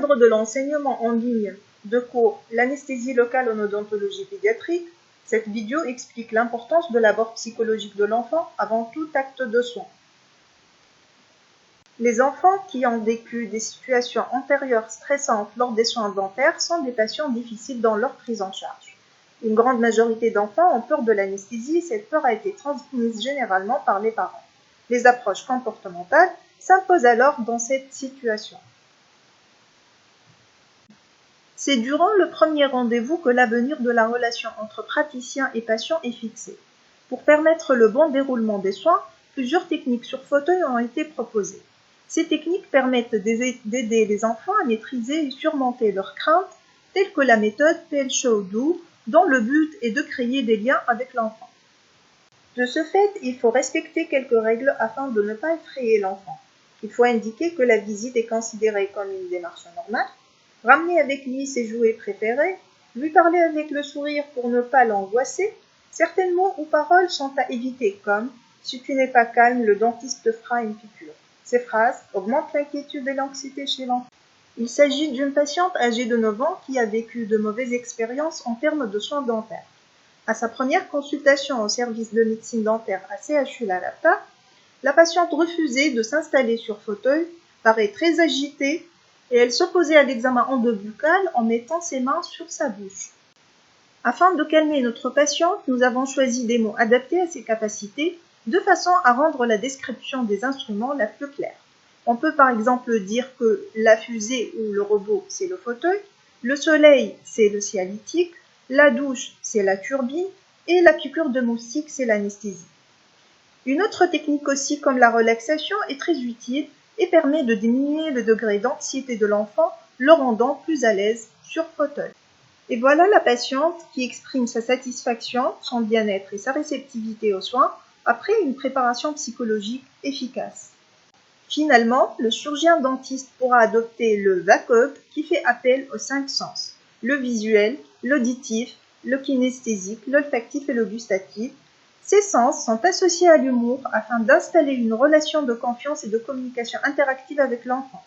cadre de l'enseignement en ligne de cours L'anesthésie locale en odontologie pédiatrique, cette vidéo explique l'importance de l'abord psychologique de l'enfant avant tout acte de soin. Les enfants qui ont vécu des situations antérieures stressantes lors des soins dentaires sont des patients difficiles dans leur prise en charge. Une grande majorité d'enfants ont peur de l'anesthésie et cette peur a été transmise généralement par les parents. Les approches comportementales s'imposent alors dans cette situation. C'est durant le premier rendez-vous que l'avenir de la relation entre praticien et patient est fixé. Pour permettre le bon déroulement des soins, plusieurs techniques sur fauteuil ont été proposées. Ces techniques permettent d'aider les enfants à maîtriser et surmonter leurs craintes, telles que la méthode Tell Show Do, dont le but est de créer des liens avec l'enfant. De ce fait, il faut respecter quelques règles afin de ne pas effrayer l'enfant. Il faut indiquer que la visite est considérée comme une démarche normale, ramener avec lui ses jouets préférés, lui parler avec le sourire pour ne pas l'angoisser. Certains mots ou paroles sont à éviter comme « Si tu n'es pas calme, le dentiste te fera une piqûre ». Ces phrases augmentent l'inquiétude et l'anxiété chez l'enfant. Il s'agit d'une patiente âgée de 9 ans qui a vécu de mauvaises expériences en termes de soins dentaires. À sa première consultation au service de médecine dentaire à CHU La Lapta, la patiente refusait de s'installer sur fauteuil, paraît très agitée et elle s'opposait à l'examen endobuccal en mettant ses mains sur sa bouche. Afin de calmer notre patiente, nous avons choisi des mots adaptés à ses capacités de façon à rendre la description des instruments la plus claire. On peut par exemple dire que la fusée ou le robot, c'est le fauteuil, le soleil, c'est le cialytique, la douche, c'est la turbine, et la piqûre de moustique, c'est l'anesthésie. Une autre technique aussi, comme la relaxation, est très utile et permet de diminuer le degré d'anxiété de l'enfant, le rendant plus à l'aise sur fauteuil. Et voilà la patiente qui exprime sa satisfaction, son bien-être et sa réceptivité aux soins après une préparation psychologique efficace. Finalement, le chirurgien dentiste pourra adopter le VACOP qui fait appel aux 5 sens, le visuel, l'auditif, le kinesthésique, l'olfactif et le gustatif. Ces sens sont associés à l'humour afin d'installer une relation de confiance et de communication interactive avec l'enfant.